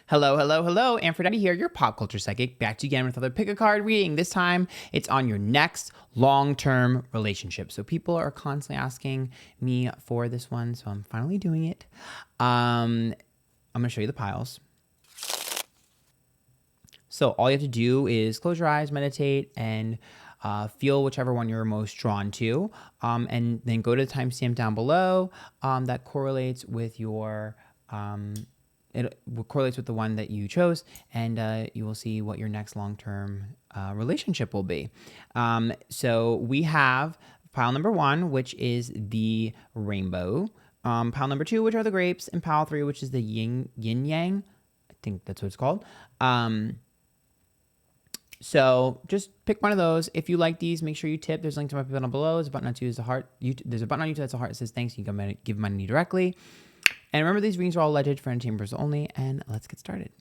Hello, hello, hello. Antphrodite here, your pop culture psychic, back to you again with another pick a card reading. This time, it's on your next long-term relationship. So people are constantly asking me for this one, so I'm finally doing it. I'm going to show you the piles. So all you have to do is close your eyes, meditate, and feel whichever one you're most drawn to, and then go to the timestamp down below that correlates with your it correlates with the one that you chose, and you will see what your next long-term relationship will be. So we have pile number 1, which is the rainbow. Pile number 2, which are the grapes, and pile 3, which is the yin-yang. I think that's what it's called. So just pick one of those. If you like these, make sure you tip. There's a link to my button below. There's a button on YouTube that's a heart. There's a button on YouTube that's a heart that says thanks. You can give money directly. And remember, these readings are all alleged for entertainment purposes only. And let's get started.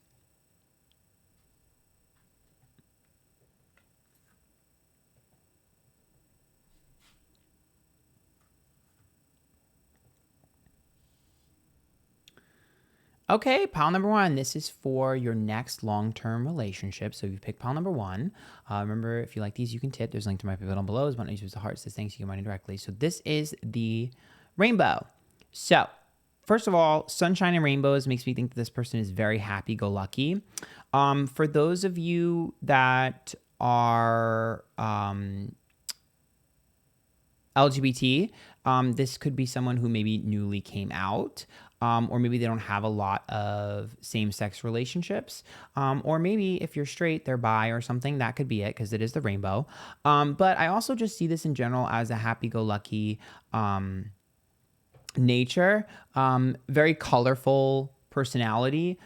Okay, pile number 1. This is for your next long-term relationship. So if you pick pile number 1, remember, if you like these, you can tip. There's a link to my button below. There's a button on YouTube that's a heart that says thanks. You can give money directly. So this is the rainbow. So first of all, sunshine and rainbows makes me think that this person is very happy-go-lucky. For those of you that are LGBT, this could be someone who maybe newly came out, or maybe they don't have a lot of same-sex relationships, or maybe if you're straight, they're bi or something. That could be it because it is the rainbow. But I also just see this in general as a happy-go-lucky nature, very colorful personality,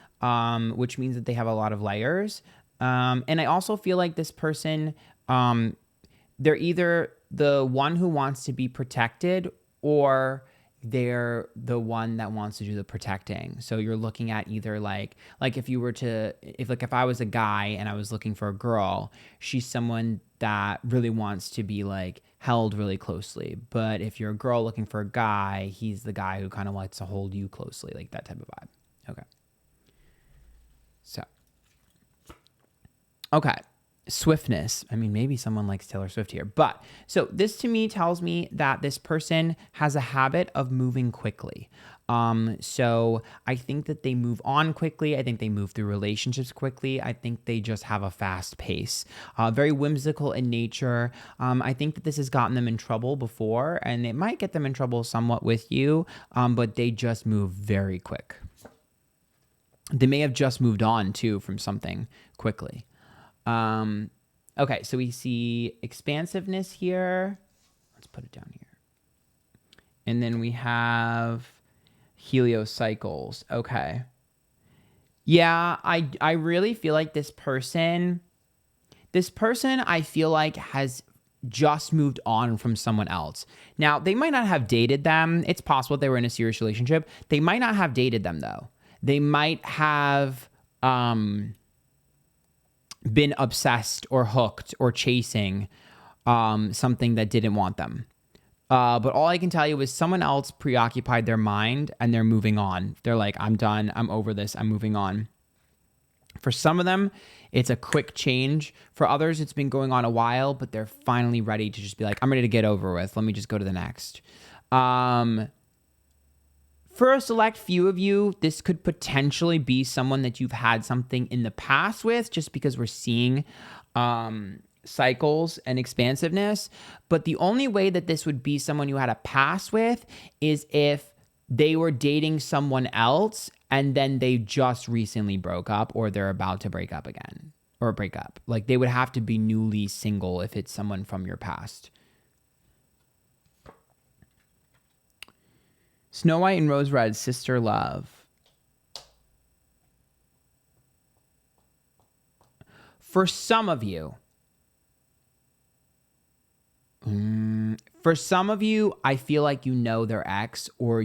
which means that they have a lot of layers. And I also feel like this person, they're either the one who wants to be protected or they're the one that wants to do the protecting. So you're looking at either like if you were to, if I was a guy and I was looking for a girl, she's someone that really wants to be like held really closely. But if you're a girl looking for a guy, he's the guy who kind of likes to hold you closely, like that type of vibe. Okay. So, okay. Swiftness. I mean, maybe someone likes Taylor Swift here, but so this to me tells me that this person has a habit of moving quickly. So I think that they move on quickly. I think they move through relationships quickly. I think they just have a fast pace, very whimsical in nature. I think that this has gotten them in trouble before, and it might get them in trouble somewhat with you, but they just move very quick. They may have just moved on too from something quickly. Okay, so we see expansiveness here. Let's put it down here. And then we have heliocycles. Okay. Yeah, I really feel like this person I feel like has just moved on from someone else. Now, they might not have dated them. It's possible they were in a serious relationship. They might not have dated them though. They might have been obsessed or hooked or chasing something that didn't want them. But all I can tell you is someone else preoccupied their mind and they're moving on. They're like, I'm done. I'm over this. I'm moving on. For some of them, it's a quick change. For others, it's been going on a while, but they're finally ready to just be like, I'm ready to get over with. Let me just go to the next. For a select few of you, this could potentially be someone that you've had something in the past with, just because we're seeing cycles and expansiveness. But the only way that this would be someone you had a past with is if they were dating someone else and then they just recently broke up, or they're about to break up again, or break up. Like they would have to be newly single if it's someone from your past. Snow White and Rose Red, sister love. For some of you, I feel like you know their ex, or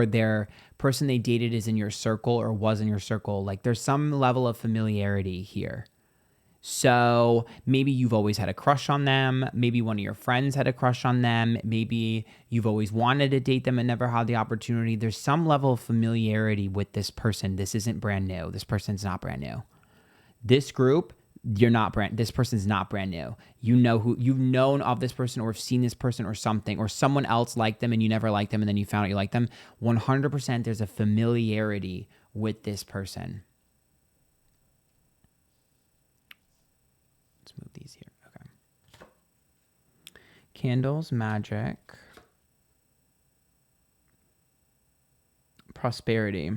their person they dated is in your circle or was in your circle. Like there's some level of familiarity here. So maybe you've always had a crush on them. Maybe one of your friends had a crush on them. Maybe you've always wanted to date them and never had the opportunity. There's some level of familiarity with this person. This isn't brand new. This person's not brand new. This group, this person's not brand new. You know who, you've known of this person or have seen this person or something, or someone else liked them and you never liked them and then you found out you like them. 100% there's a familiarity with this person. Let's move these here. Okay. Candles, magic, prosperity.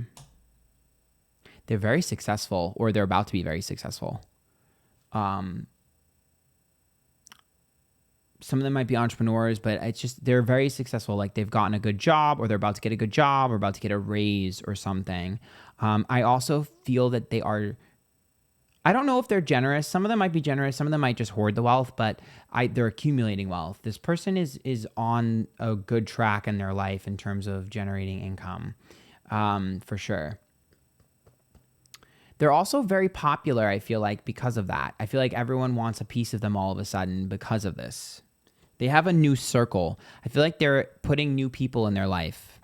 They're very successful, or they're about to be very successful. Some of them might be entrepreneurs, but it's just, they're very successful. Like they've gotten a good job, or they're about to get a good job, or about to get a raise or something. I also feel that they are, I don't know if they're generous. Some of them might be generous. Some of them might just hoard the wealth, but they're accumulating wealth. This person is on a good track in their life in terms of generating income, for sure. They're also very popular, I feel like, because of that. I feel like everyone wants a piece of them all of a sudden because of this. They have a new circle. I feel like they're putting new people in their life.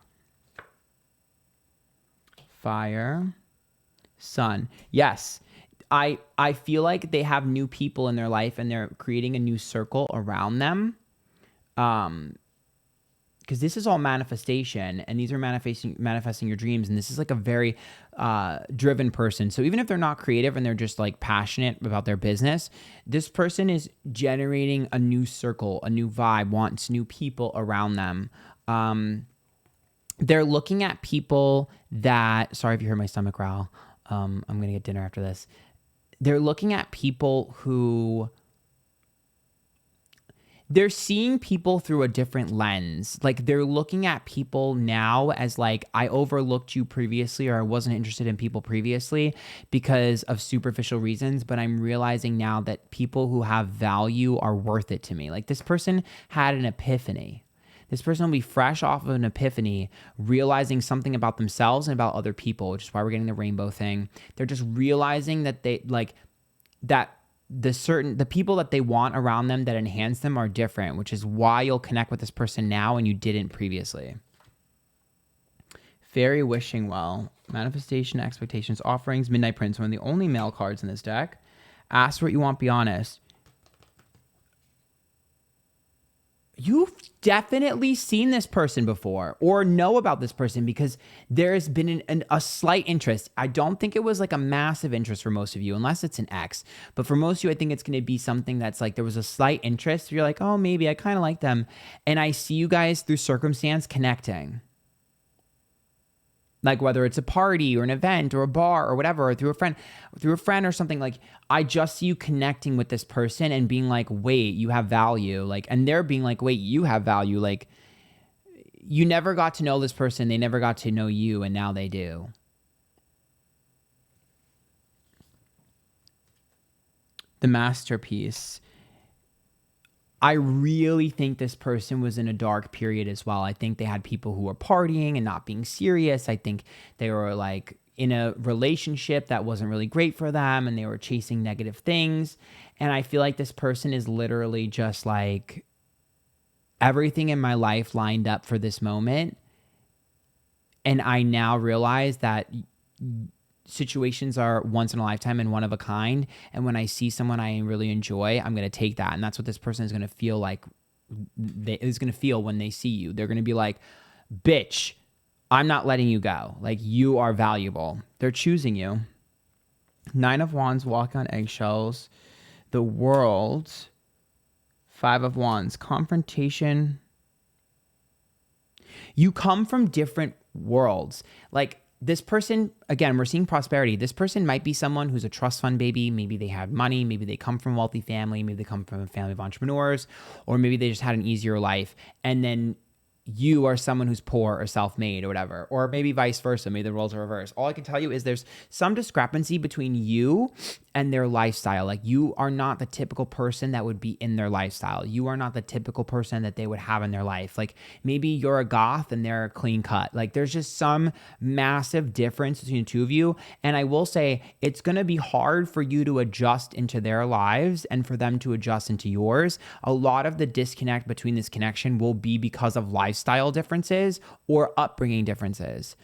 Fire, sun. Yes. I feel like they have new people in their life and they're creating a new circle around them. Because this is all manifestation, and these are manifesting your dreams. And this is like a very driven person. So even if they're not creative and they're just like passionate about their business, this person is generating a new circle, a new vibe, wants new people around them. They're looking at people that, sorry if you heard my stomach growl. I'm going to get dinner after this. They're looking at people who, they're seeing people through a different lens. Like they're looking at people now as like, I overlooked you previously, or I wasn't interested in people previously because of superficial reasons, but I'm realizing now that people who have value are worth it to me. Like this person had an epiphany. This person will be fresh off of an epiphany, realizing something about themselves and about other people, which is why we're getting the rainbow thing. They're just realizing that they like that the people that they want around them that enhance them are different, which is why you'll connect with this person now and you didn't previously. Fairy wishing well, manifestation, expectations, offerings, Midnight Prince, one of the only male cards in this deck. Ask what you want, be honest. You've definitely seen this person before or know about this person because there's been a slight interest. I don't think it was like a massive interest for most of you, unless it's an ex. But for most of you, I think it's going to be something that's like there was a slight interest. You're like, oh, maybe I kind of like them. And I see you guys through circumstance connecting. Like whether it's a party or an event or a bar or whatever, or through a friend or something, like I just see you connecting with this person and being like, wait, you have value. Like, and they're being like, wait, you have value. Like you never got to know this person. They never got to know you. And now they do. The masterpiece. I really think this person was in a dark period as well. I think they had people who were partying and not being serious. I think they were like in a relationship that wasn't really great for them and they were chasing negative things. And I feel like this person is literally just like, everything in my life lined up for this moment. And I now realize that situations are once in a lifetime and one of a kind. And when I see someone I really enjoy, I'm going to take that. And that's what this person is going to feel like, is going to feel when they see you. They're going to be like, bitch, I'm not letting you go. Like you are valuable. They're choosing you. 9 of Wands, walk on eggshells. The World. 5 of Wands, confrontation. You come from different worlds. Like, this person, again, we're seeing prosperity. This person might be someone who's a trust fund baby. Maybe they had money. Maybe they come from a wealthy family. Maybe they come from a family of entrepreneurs. Or maybe they just had an easier life. And then you are someone who's poor or self-made or whatever, or maybe vice versa. Maybe the roles are reversed. All I can tell you is there's some discrepancy between you and their lifestyle. Like, you are not the typical person that would be in their lifestyle. You are not the typical person that they would have in their life. Like, maybe you're a goth and they're clean cut. Like, there's just some massive difference between the two of you. And I will say it's going to be hard for you to adjust into their lives and for them to adjust into yours. A lot of the disconnect between this connection will be because of lifestyle differences or upbringing differences.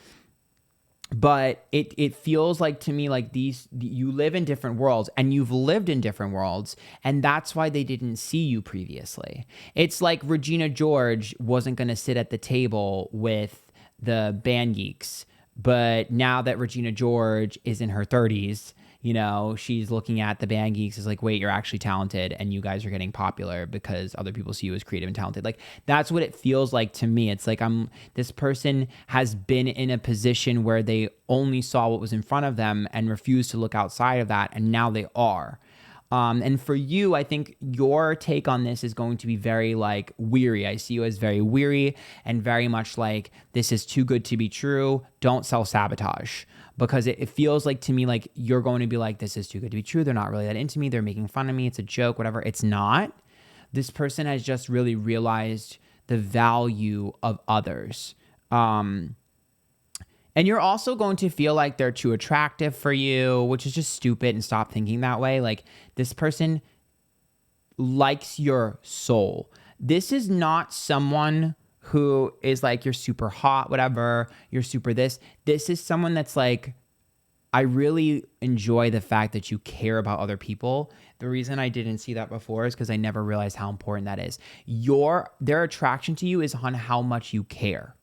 But it feels like to me like you live in different worlds and you've lived in different worlds, and that's why they didn't see you previously. It's like Regina George wasn't going to sit at the table with the band geeks, but now that Regina George is in her 30s, you know, she's looking at the band geeks as like, wait, you're actually talented and you guys are getting popular because other people see you as creative and talented. Like, that's what it feels like to me. It's like this person has been in a position where they only saw what was in front of them and refused to look outside of that, and now they are. And for you, I think your take on this is going to be very like weary. I see you as very weary and very much like, this is too good to be true. Don't self-sabotage. Because it feels like to me like you're going to be like, this is too good to be true. They're not really that into me. They're making fun of me. It's a joke, whatever. It's not. This person has just really realized the value of others. And you're also going to feel like they're too attractive for you, which is just stupid, and stop thinking that way. Like, this person likes your soul. This is not someone who is like, you're super hot, whatever, you're super this. This is someone that's like, I really enjoy the fact that you care about other people. The reason I didn't see that before is because I never realized how important that is. Their attraction to you is on how much you care.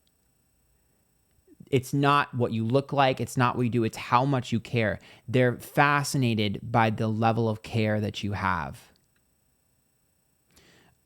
It's not what you look like. It's not what you do. It's how much you care. They're fascinated by the level of care that you have.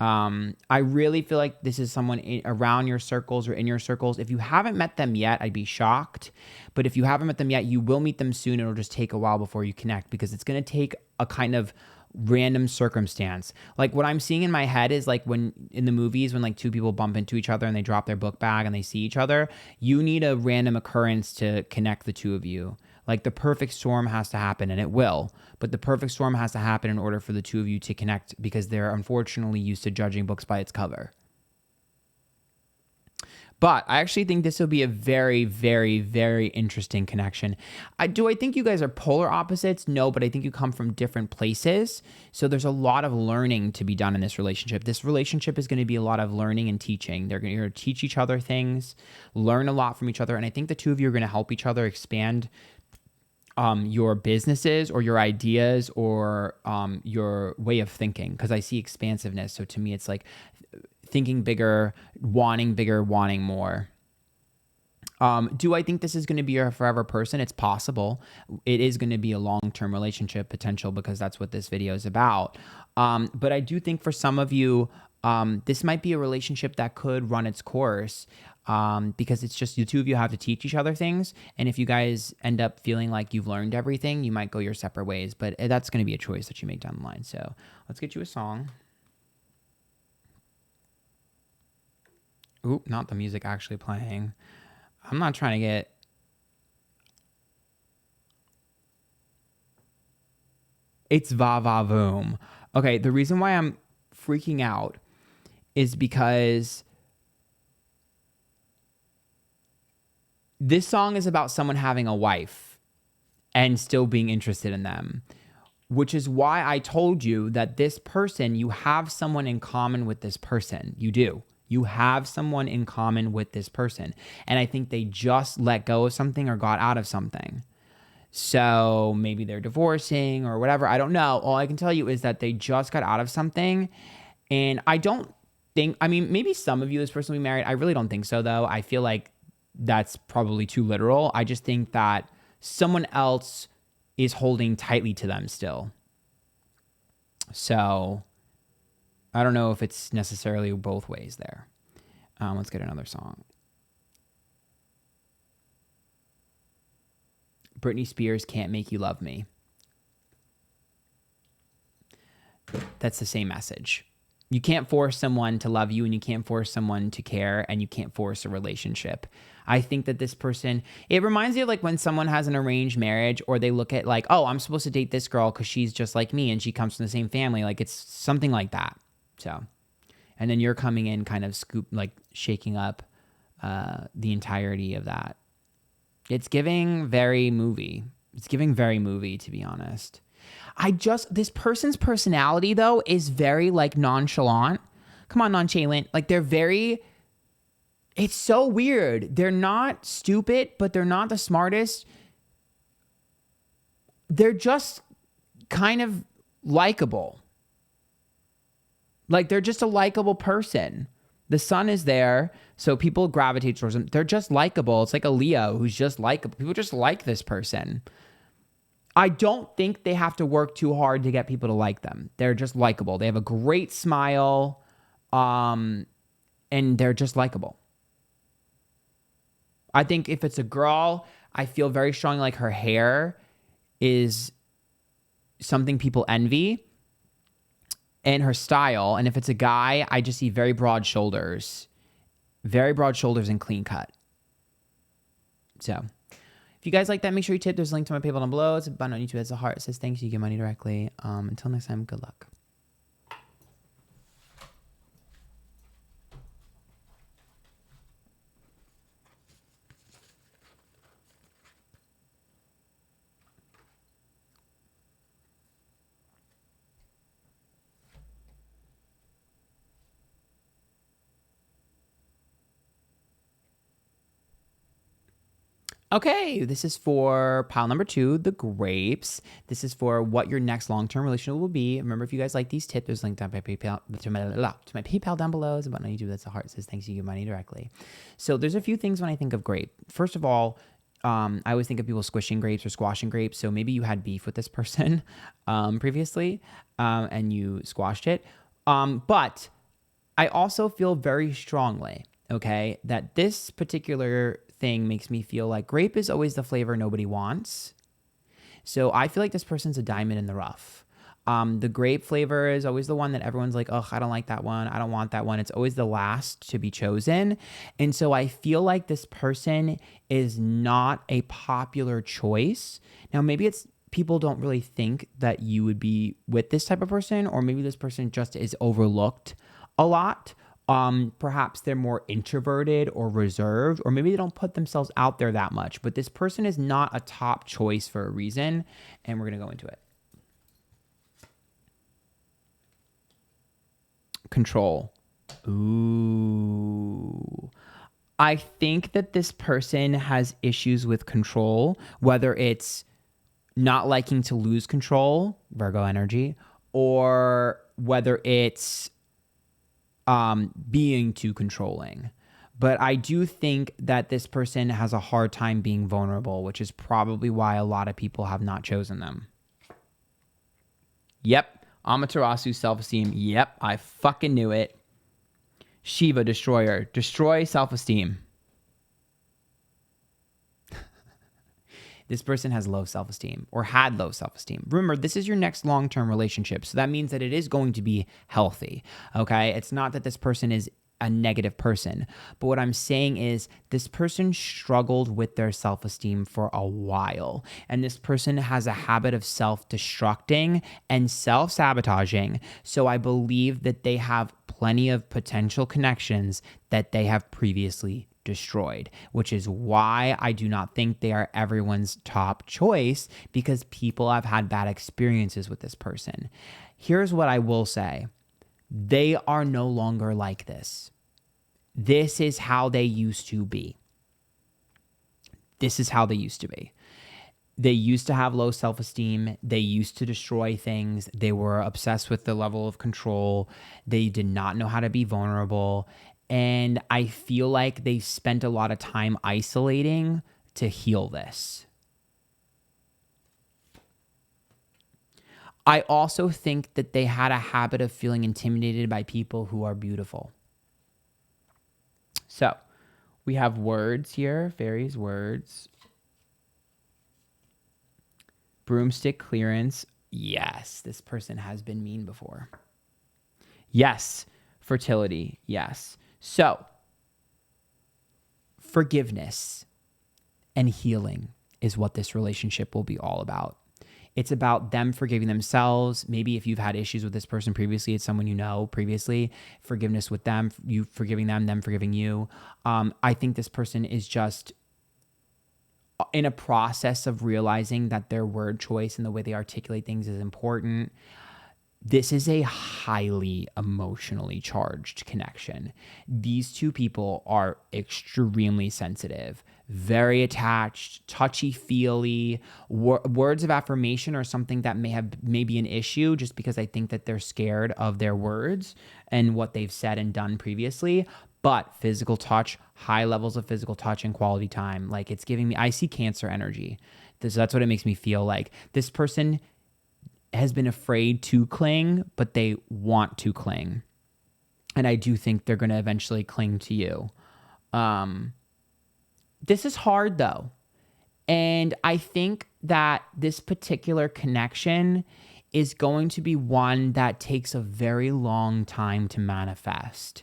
I really feel like this is someone around your circles or in your circles. If you haven't met them yet, I'd be shocked. But if you haven't met them yet, you will meet them soon. It'll just take a while before you connect, because it's going to take a kind of random circumstance. Like, what I'm seeing in my head is like when in the movies, when like two people bump into each other and they drop their book bag and they see each other, you need a random occurrence to connect the two of you. Like, the perfect storm has to happen, and it will. But the perfect storm has to happen in order for the two of you to connect, because they're unfortunately used to judging books by its cover. But I actually think this will be a very, very, very interesting connection. Do I think you guys are polar opposites? No, but I think you come from different places. So there's a lot of learning to be done in this relationship. This relationship is going to be a lot of learning and teaching. You're going to teach each other things, learn a lot from each other. And I think the two of you are going to help each other expand your businesses or your ideas or your way of thinking, because I see expansiveness. So to me, it's like thinking bigger, wanting more. Do I think this is going to be a forever person? It's possible. It is going to be a long-term relationship potential, because that's what this video is about. But I do think for some of you, this might be a relationship that could run its course. Because it's just the two of you have to teach each other things. And if you guys end up feeling like you've learned everything, you might go your separate ways. But that's going to be a choice that you make down the line. So let's get you a song. Ooh, not the music actually playing. I'm not trying to get... It's Va Va Voom. Okay, the reason why I'm freaking out is because this song is about someone having a wife and still being interested in them, which is why I told you that this person, you have someone in common with this person. You do. You have someone in common with this person. And I think they just let go of something or got out of something. So maybe they're divorcing or whatever. I don't know. All I can tell you is that they just got out of something. And I don't think, I mean, maybe some of you, this person will be married. I really don't think so, though. I feel like that's probably too literal. I just think that someone else is holding tightly to them still. So I don't know if it's necessarily both ways there. Let's get another song. Britney Spears, Can't Make You Love Me. That's the same message. You can't force someone to love you, and you can't force someone to care, and you can't force a relationship. I think that this person, it reminds me of like when someone has an arranged marriage, or they look at like, oh, I'm supposed to date this girl because she's just like me and she comes from the same family. Like it's something like that. So, and then you're coming in kind of shaking up the entirety of that. It's giving very movie. It's giving very movie, to be honest. This person's personality though is very like nonchalant. Come on, nonchalant. Like it's so weird. They're not stupid, but they're not the smartest. They're just kind of likable. Like they're just a likable person. The sun is there, so people gravitate towards them. They're just likable. It's like a Leo who's just likable. People just like this person. I don't think they have to work too hard to get people to like them. They're just likable. They have a great smile, and they're just likable. I think if it's a girl, I feel very strongly like her hair is something people envy, and her style. And if it's a guy, I just see very broad shoulders and clean cut. So if you guys like that, make sure you tip. There's a link to my PayPal down below. It's a button on YouTube. It's a heart. It says thanks. You get money directly. Until next time, good luck. Okay, this is for pile number 2, the grapes. This is for what your next long-term relationship will be. Remember, if you guys like these tips, there's a link down by PayPal to my PayPal down below. It's a button on YouTube that's a heart. It says thanks, you get money directly. So there's a few things when I think of grape. First of all, I always think of people squishing grapes or squashing grapes. So maybe you had beef with this person previously, and you squashed it. But I also feel very strongly, okay, that this particular thing makes me feel like grape is always the flavor nobody wants. So I feel like this person's a diamond in the rough. The grape flavor is always the one that everyone's like, oh, I don't like that one. I don't want that one. It's always the last to be chosen. And so I feel like this person is not a popular choice. Now, maybe it's people don't really think that you would be with this type of person, or maybe this person just is overlooked a lot. Perhaps they're more introverted or reserved, or maybe they don't put themselves out there that much. But this person is not a top choice for a reason, and we're going to go into it. Control. Ooh. I think that this person has issues with control, whether it's not liking to lose control, Virgo energy, or whether it's being too controlling. But I do think that this person has a hard time being vulnerable, which is probably why a lot of people have not chosen them. Yep. Amaterasu, self-esteem. Yep. I fucking knew it. Shiva, destroyer. Destroy self-esteem. This person has low self-esteem or had low self-esteem. Remember, this is your next long-term relationship. So that means that it is going to be healthy, okay? It's not that this person is a negative person. But what I'm saying is this person struggled with their self-esteem for a while. And this person has a habit of self-destructing and self-sabotaging. So I believe that they have plenty of potential connections that they have previously destroyed, which is why I do not think they are everyone's top choice, because people have had bad experiences with this person. Here's what I will say. They are no longer like this. This is how they used to be. This is how they used to be. They used to have low self-esteem. They used to destroy things. They were obsessed with the level of control. They did not know how to be vulnerable. And I feel like they spent a lot of time isolating to heal this. I also think that they had a habit of feeling intimidated by people who are beautiful. So we have words here, fairies, words. Broomstick clearance. Yes, this person has been mean before. Yes. Fertility. Yes. So forgiveness and healing is what this relationship will be all about. It's about them forgiving themselves. Maybe if you've had issues with this person previously, it's someone you know previously, forgiveness with them, you forgiving them forgiving you. I think this person is just in a process of realizing that their word choice and the way they articulate things is important. This is a highly emotionally charged connection. These two people are extremely sensitive, very attached, touchy-feely. Words of affirmation are something that may be an issue just because I think that they're scared of their words and what they've said and done previously. But physical touch, high levels of physical touch and quality time, like it's giving me, I see Cancer energy. That's what it makes me feel like. This person has been afraid to cling, but they want to cling. And I do think they're going to eventually cling to you. This is hard though. And I think that this particular connection is going to be one that takes a very long time to manifest.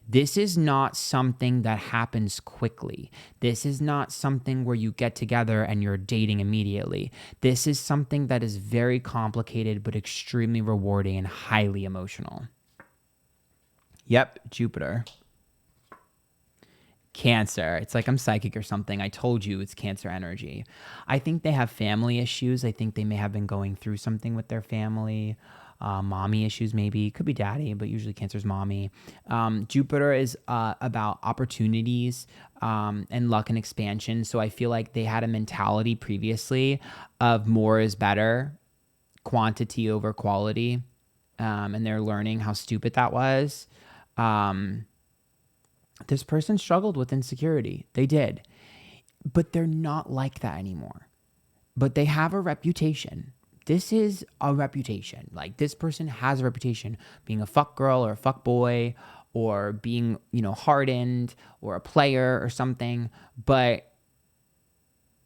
This is not something that happens quickly. This is not something where you get together and you're dating immediately. This is something that is very complicated, but extremely rewarding and highly emotional. Yep, Jupiter. Cancer. It's like I'm psychic or something. I told you it's Cancer energy. I think they have family issues. I think they may have been going through something with their family. Mommy issues maybe. Could be daddy, but usually Cancer's mommy. Jupiter is about opportunities and luck and expansion. So I feel like they had a mentality previously of more is better, quantity over quality. And they're learning how stupid that was. This person struggled with insecurity. They did. But they're not like that anymore. But they have a reputation. This is a reputation. Like this person has a reputation being a fuck girl or a fuck boy or being, hardened or a player or something. But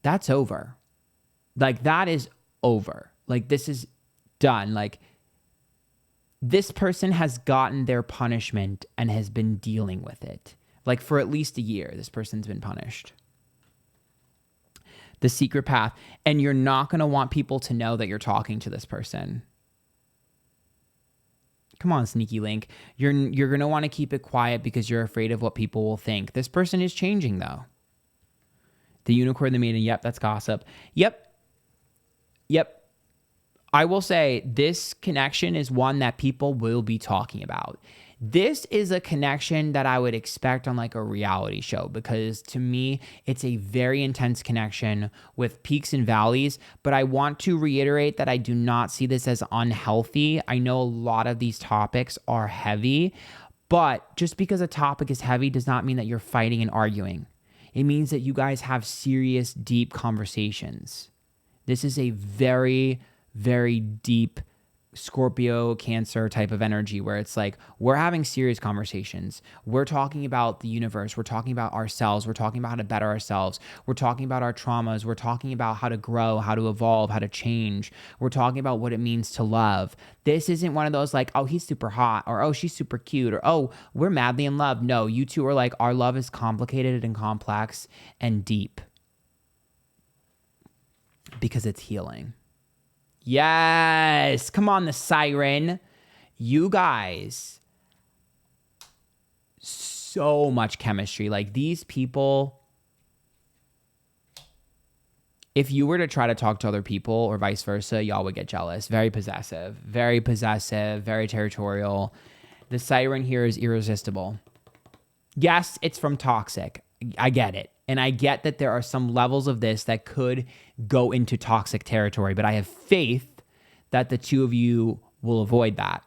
that's over. Like that is over. Like this is done. Like this person has gotten their punishment and has been dealing with it. Like for at least a year, this person's been punished. The secret path. And you're not going to want people to know that you're talking to this person. Come on, sneaky link. You're going to want to keep it quiet because you're afraid of what people will think. This person is changing though. The unicorn, the maiden. Yep, that's gossip. Yep. I will say this connection is one that people will be talking about. This is a connection that I would expect on like a reality show because to me, it's a very intense connection with peaks and valleys. But I want to reiterate that I do not see this as unhealthy. I know a lot of these topics are heavy, but just because a topic is heavy does not mean that you're fighting and arguing. It means that you guys have serious, deep conversations. This is a very, very deep Scorpio, Cancer type of energy where it's like we're having serious conversations. We're talking about the universe. We're talking about ourselves. We're talking about how to better ourselves. We're talking about our traumas. We're talking about how to grow, how to evolve, how to change. We're talking about what it means to love. This isn't one of those like, oh, he's super hot or oh, she's super cute or oh, we're madly in love. No, you two are like, our love is complicated and complex and deep because it's healing. Yes. Come on, the siren. You guys, so much chemistry. Like these people, if you were to try to talk to other people or vice versa, y'all would get jealous. Very possessive, very territorial. The siren here is irresistible. Yes, it's from toxic. I get it. And I get that there are some levels of this that could go into toxic territory, but I have faith that the two of you will avoid that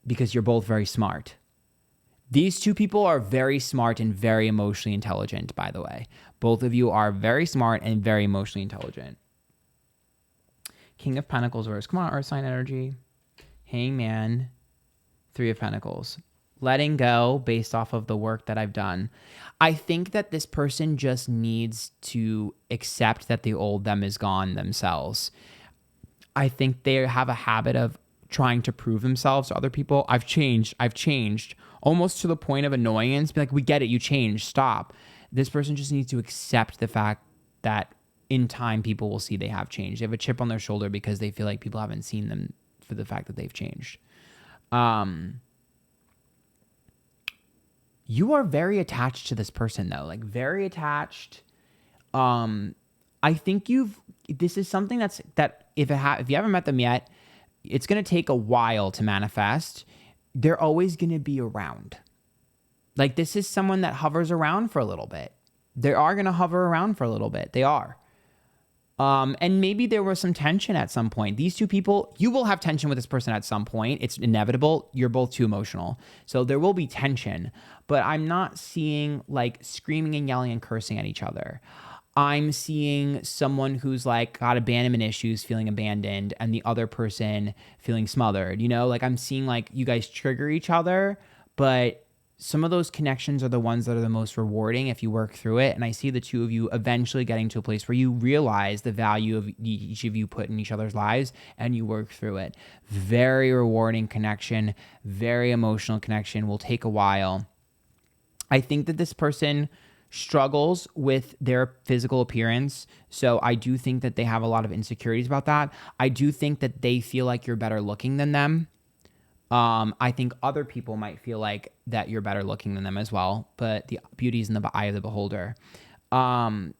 because you're both very smart. These two people are very smart and very emotionally intelligent, by the way. Both of you are very smart and very emotionally intelligent. King of Pentacles, verse. Come on, Earth sign energy. Hangman, Three of Pentacles. Letting go based off of the work that I've done. I think that this person just needs to accept that the old them is gone themselves. I think they have a habit of trying to prove themselves to other people. I've changed, almost to the point of annoyance. Be like, we get it, you changed, stop. This person just needs to accept the fact that in time people will see they have changed. They have a chip on their shoulder because they feel like people haven't seen them for the fact that they've changed. You are very attached to this person though, like very attached. I think this is something that if you haven't met them yet, it's going to take a while to manifest. They're always going to be around. Like this is someone that hovers around for a little bit. They are going to hover around for a little bit. They are. And maybe there was some tension at some point. These two people, you will have tension with this person at some point. It's inevitable. You're both too emotional. So there will be tension, but I'm not seeing like screaming and yelling and cursing at each other. I'm seeing someone who's like got abandonment issues, feeling abandoned, and the other person feeling smothered. You know, like I'm seeing like you guys trigger each other, but some of those connections are the ones that are the most rewarding if you work through it. And I see the two of you eventually getting to a place where you realize the value of each of you put in each other's lives and you work through it. Very rewarding connection, very emotional connection, will take a while. I think that this person struggles with their physical appearance. So I do think that they have a lot of insecurities about that. I do think that they feel like you're better looking than them. I think other people might feel like that you're better looking than them as well, but the beauty is in the eye of the beholder. When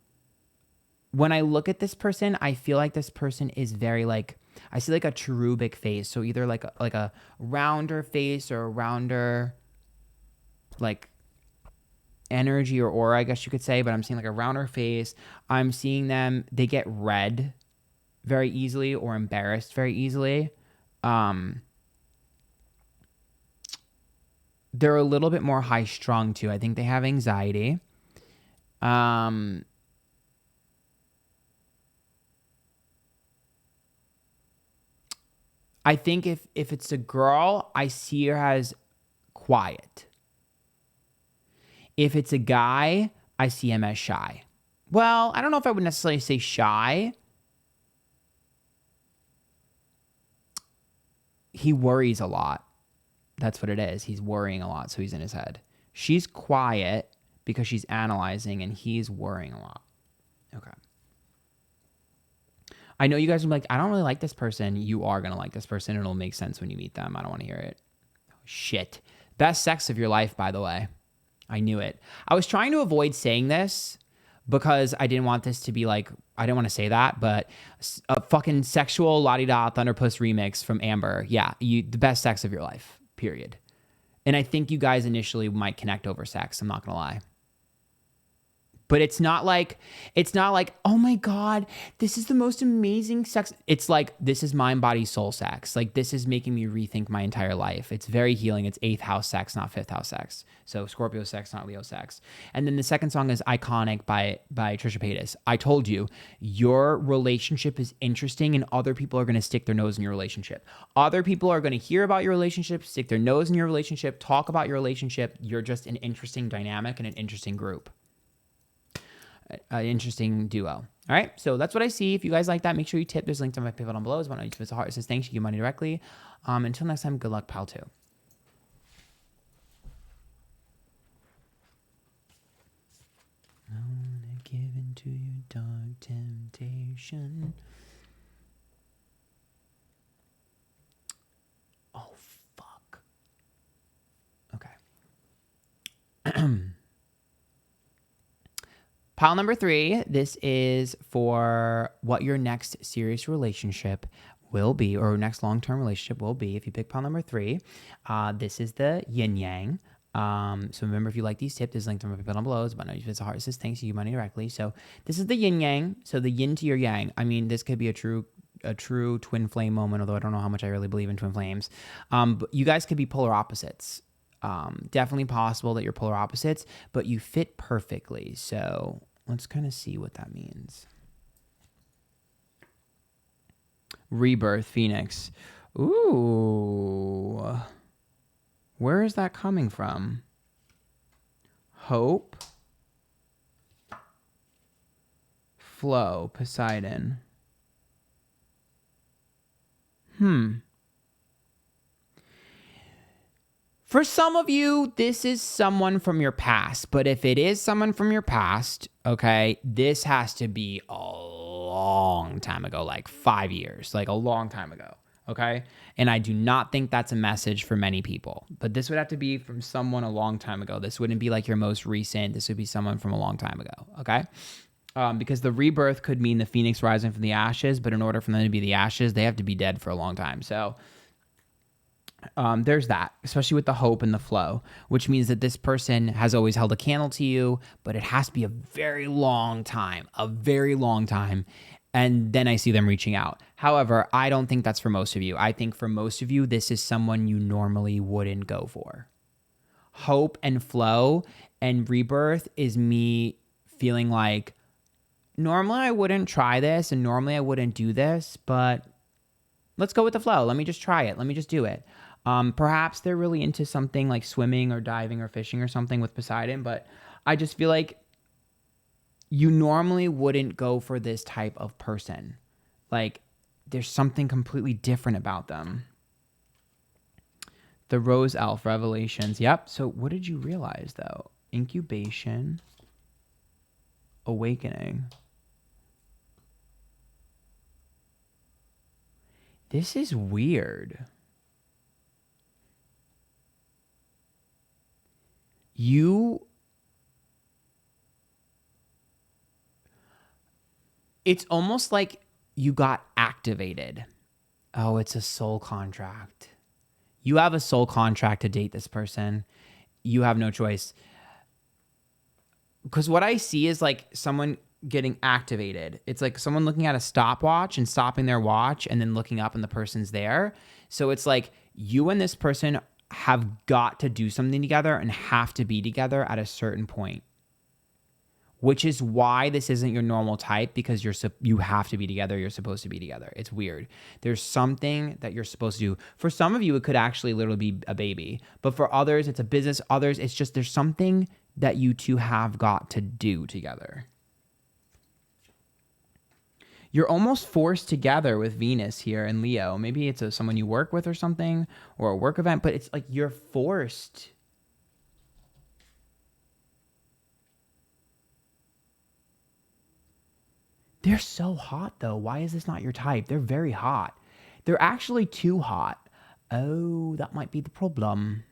I look at this person, I feel like this person is very like, I see like a cherubic face. So either like a rounder face or a rounder like energy or aura, I guess you could say, but I'm seeing like a rounder face. I'm seeing them, they get red very easily or embarrassed very easily. They're a little bit more high strung too. I think they have anxiety. I think if it's a girl, I see her as quiet. If it's a guy, I see him as shy. Well, I don't know if I would necessarily say shy. He worries a lot. That's what it is. He's worrying a lot, so he's in his head. She's quiet because she's analyzing, and he's worrying a lot. Okay. I know you guys are like, I don't really like this person. You are going to like this person. It'll make sense when you meet them. I don't want to hear it. Shit. Best sex of your life, by the way. I knew it. I was trying to avoid saying this because I didn't want this to be like, I didn't want to say that, but a fucking sexual la-di-da Thunderpuss remix from Amber. Yeah, the best sex of your life. Period. And I think you guys initially might connect over sex. I'm not going to lie. But it's not like, oh my God, this is the most amazing sex. It's like, this is mind, body, soul sex. Like, this is making me rethink my entire life. It's very healing. It's 8th house sex, not 5th house sex. So Scorpio sex, not Leo sex. And then the second song is Iconic by Trisha Paytas. I told you, your relationship is interesting and other people are going to stick their nose in your relationship. Other people are going to hear about your relationship, stick their nose in your relationship, talk about your relationship. You're just an interesting dynamic and an interesting group. An interesting duo. All right, so that's what I see. If you guys like that, make sure you tip. There's a link to my PayPal down below. It's one of heart. It says thanks. You give money directly. Until next time, good luck, pal. Too. I wanna give into your dark temptation. Oh fuck. Okay. Pile number 3, this is for what your next serious relationship will be, or next long-term relationship will be. If you pick pile number 3, this is the Yin-Yang. So remember, if you like these tips, there's a link to my PayPal down below. It's if it's a heart, it says thanks, you give money directly. So this is the Yin-Yang. So the yin to your yang. I mean, this could be a true twin flame moment, although I don't know how much I really believe in twin flames. But you guys could be polar opposites. Definitely possible that you're polar opposites, but you fit perfectly. So let's kind of see what that means. Rebirth, Phoenix. Ooh. Where is that coming from? Hope. Flow, Poseidon. For some of you, this is someone from your past. But if it is someone from your past, okay, this has to be a long time ago, like 5 years, like a long time ago, okay? And I do not think that's a message for many people. But this would have to be from someone a long time ago. This wouldn't be like your most recent. This would be someone from a long time ago, okay? Because the rebirth could mean the phoenix rising from the ashes, but in order for them to be the ashes, they have to be dead for a long time. So there's that, especially with the hope and the flow, which means that this person has always held a candle to you, but it has to be a very long time, And then I see them reaching out. However, I don't think that's for most of you. I think for most of you, this is someone you normally wouldn't go for. Hope and flow and rebirth is me feeling like, normally I wouldn't try this and normally I wouldn't do this, but let's go with the flow. Let me just try it. Let me just do it. Perhaps they're really into something like swimming or diving or fishing or something with Poseidon, but I just feel like you normally wouldn't go for this type of person. Like there's something completely different about them. The Rose Elf Revelations. Yep. So what did you realize though? Incubation, awakening. This is weird. It's almost like you got activated. Oh, it's a soul contract. You have a soul contract to date this person. You have no choice. Because what I see is like someone getting activated. It's like someone looking at a stopwatch and stopping their watch and then looking up and the person's there. So it's like you and this person have got to do something together and have to be together at a certain point, which is why this isn't your normal type, because you have to be together. You're supposed to be together. It's weird. There's something that you're supposed to do. For some of you, it could actually literally be a baby, but for others, it's a business. Others, it's just there's something that you two have got to do together. You're almost forced together with Venus here in Leo. Maybe it's someone you work with or something, or a work event, but it's like you're forced. They're so hot though. Why is this not your type? They're very hot. They're actually too hot. Oh, that might be the problem.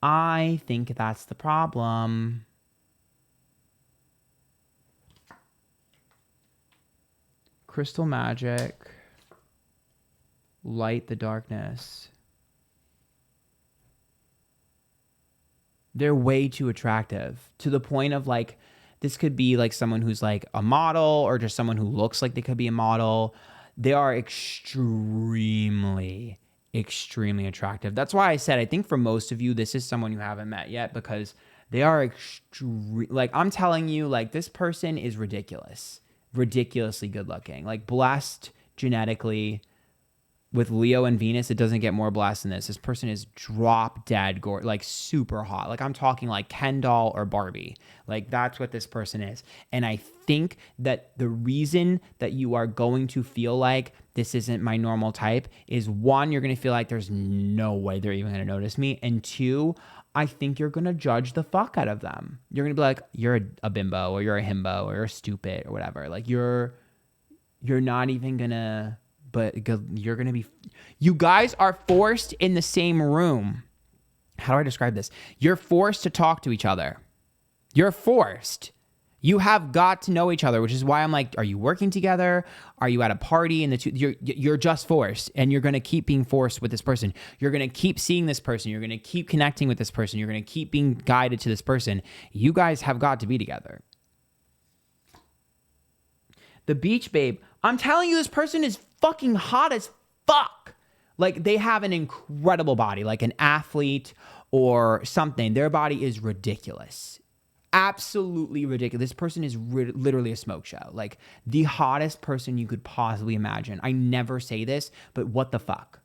I think that's the problem. Crystal magic. Light the darkness. They're way too attractive to the point of like, this could be like someone who's like a model or just someone who looks like they could be a model. They are extremely, extremely attractive. That's why I said, I think for most of you, this is someone you haven't met yet, because they are like, I'm telling you, like this person is ridiculously good looking, like blessed genetically. With Leo and Venus, it doesn't get more blessed than this. This person is drop dead gore, like super hot. Like I'm talking like Ken doll or Barbie. Like that's what this person is. And I think that the reason that you are going to feel like this isn't my normal type is, one, you're going to feel like there's no way they're even going to notice me. And two, I think you're going to judge the fuck out of them. You're going to be like, you're a bimbo or you're a himbo or you're stupid or whatever. Like you're not even going to... But you're going to be... You guys are forced in the same room. How do I describe this? You're forced to talk to each other. You're forced. You have got to know each other, which is why I'm like, are you working together? Are you at a party? And you're just forced, and you're going to keep being forced with this person. You're going to keep seeing this person. You're going to keep connecting with this person. You're going to keep being guided to this person. You guys have got to be together. The beach babe. I'm telling you, this person is fucking hot as fuck. Like they have an incredible body, like an athlete or something. Their body is ridiculous. Absolutely ridiculous. This person is literally a smoke show. Like the hottest person you could possibly imagine. I never say this, but what the fuck?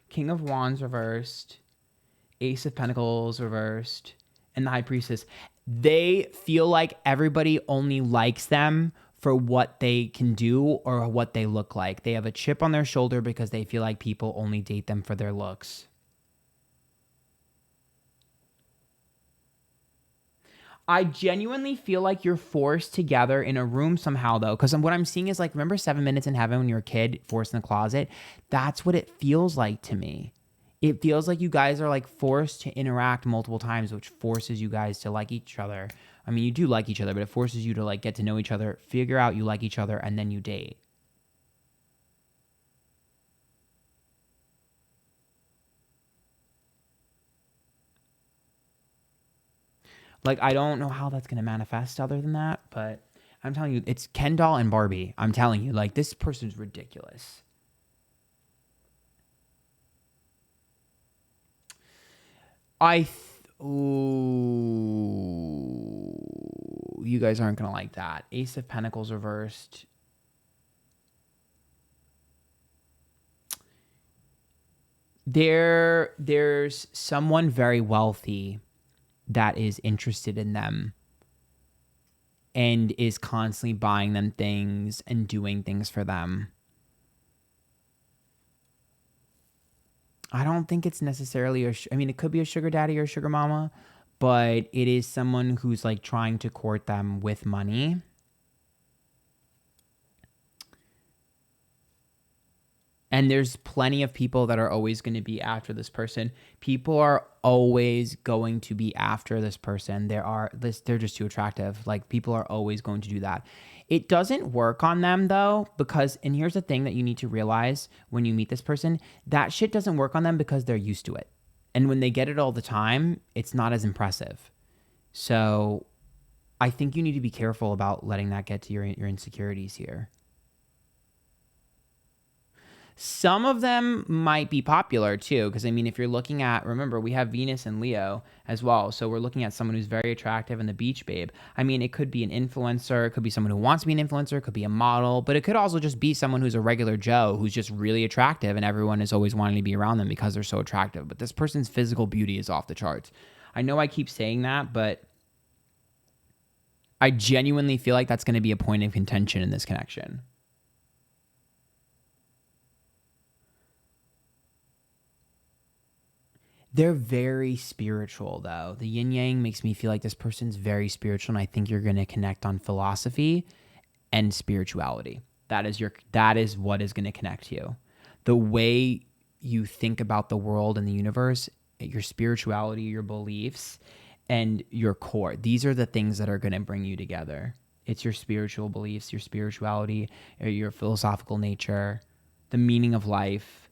King of Wands reversed. Ace of Pentacles reversed. And the High Priestess. They feel like everybody only likes them for what they can do or what they look like. They have a chip on their shoulder because they feel like people only date them for their looks. I genuinely feel like you're forced together in a room somehow, though, because what I'm seeing is like, remember 7 Minutes in Heaven when you were a kid, forced in the closet? That's what it feels like to me. It feels like you guys are like forced to interact multiple times, which forces you guys to like each other. I mean, you do like each other, but it forces you to like get to know each other, figure out you like each other, and then you date. Like, I don't know how that's going to manifest other than that, but I'm telling you, it's Ken doll and Barbie. I'm telling you, like, this person's ridiculous. Ooh, you guys aren't going to like that. Ace of Pentacles reversed. There's someone very wealthy that is interested in them and is constantly buying them things and doing things for them. I don't think it's necessarily I mean, it could be a sugar daddy or a sugar mama, but it is someone who's like trying to court them with money. And there's plenty of people that are always going to be after this person. People are always going to be after this person. They're just too attractive. Like, people are always going to do that. It doesn't work on them though, because, and here's the thing that you need to realize when you meet this person, that shit doesn't work on them because they're used to it. And when they get it all the time, it's not as impressive. So I think you need to be careful about letting that get to your insecurities here. Some of them might be popular too, because I mean, if you're looking at, remember, we have Venus and Leo as well. So we're looking at someone who's very attractive and the beach babe. I mean, it could be an influencer, it could be someone who wants to be an influencer, it could be a model, but it could also just be someone who's a regular Joe who's just really attractive and everyone is always wanting to be around them because they're so attractive. But this person's physical beauty is off the charts. I know I keep saying that, but I genuinely feel like that's going to be a point of contention in this connection. They're very spiritual, though. The yin-yang makes me feel like this person's very spiritual, and I think you're going to connect on philosophy and spirituality. That is what is going to connect you. The way you think about the world and the universe, your spirituality, your beliefs, and your core. These are the things that are going to bring you together. It's your spiritual beliefs, your spirituality, your philosophical nature, the meaning of life.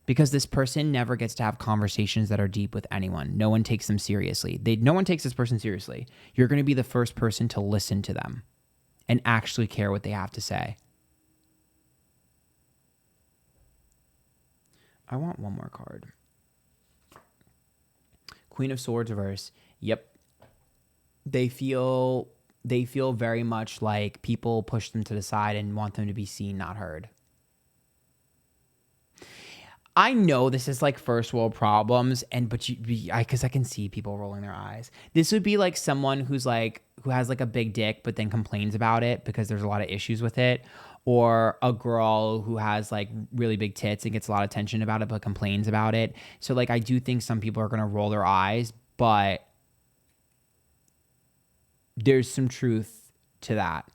Because this person never gets to have conversations that are deep with anyone. No one takes them seriously. No one takes this person seriously. You're going to be the first person to listen to them and actually care what they have to say. I want one more card. Queen of Swords reverse. Yep. They feel very much like people push them to the side and want them to be seen, not heard. I know this is like first world problems, because I can see people rolling their eyes. This would be like someone who has like a big dick, but then complains about it because there's a lot of issues with it, or a girl who has like really big tits and gets a lot of attention about it, but complains about it. So like, I do think some people are gonna roll their eyes, but there's some truth to that.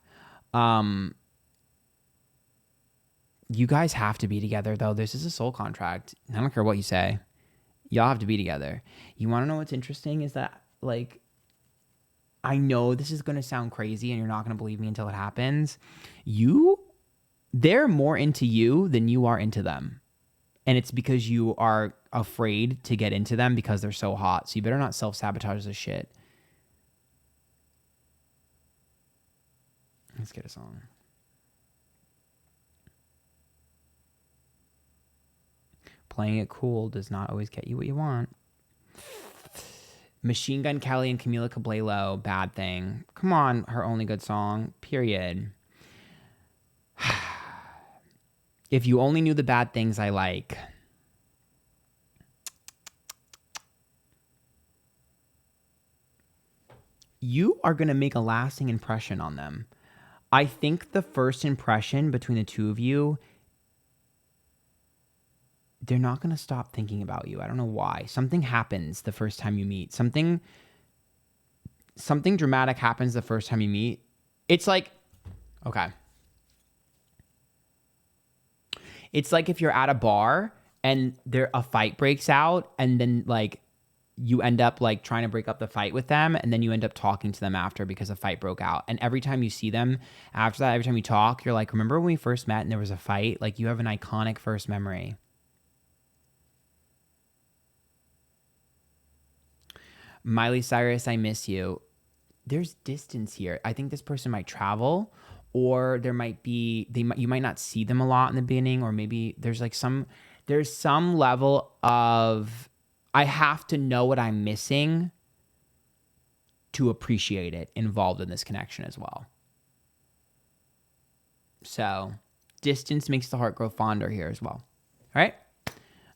You guys have to be together, though. This is a soul contract. I don't care what you say. Y'all have to be together. You want to know what's interesting is that, like, I know this is going to sound crazy and you're not going to believe me until it happens. They're more into you than you are into them. And it's because you are afraid to get into them because they're so hot. So you better not self-sabotage this shit. Let's get a song. Playing it cool does not always get you what you want. Machine Gun Kelly and Camila Cabello, Bad Thing. Come on, her only good song, period. If you only knew the bad things I like. You are going to make a lasting impression on them. I think the first impression between the two of you, they're not going to stop thinking about you. I don't know why. Something happens the first time you meet. Something dramatic happens the first time you meet. It's like, okay. It's like if you're at a bar and a fight breaks out, and then like you end up like trying to break up the fight with them, and then you end up talking to them after because a fight broke out. And every time you see them after that, every time you talk, you're like, remember when we first met and there was a fight? Like, you have an iconic first memory. Miley Cyrus, I miss you. There's distance here. I think this person might travel, or there might be, you might not see them a lot in the beginning, or maybe there's some level of, I have to know what I'm missing to appreciate it involved in this connection as well. So distance makes the heart grow fonder here as well. All right.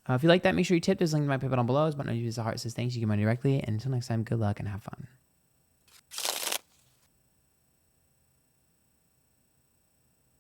If you like that, make sure you tip. There's a link to my PayPal down below. But no use the heart says thanks. You can money directly. And until next time, good luck and have fun.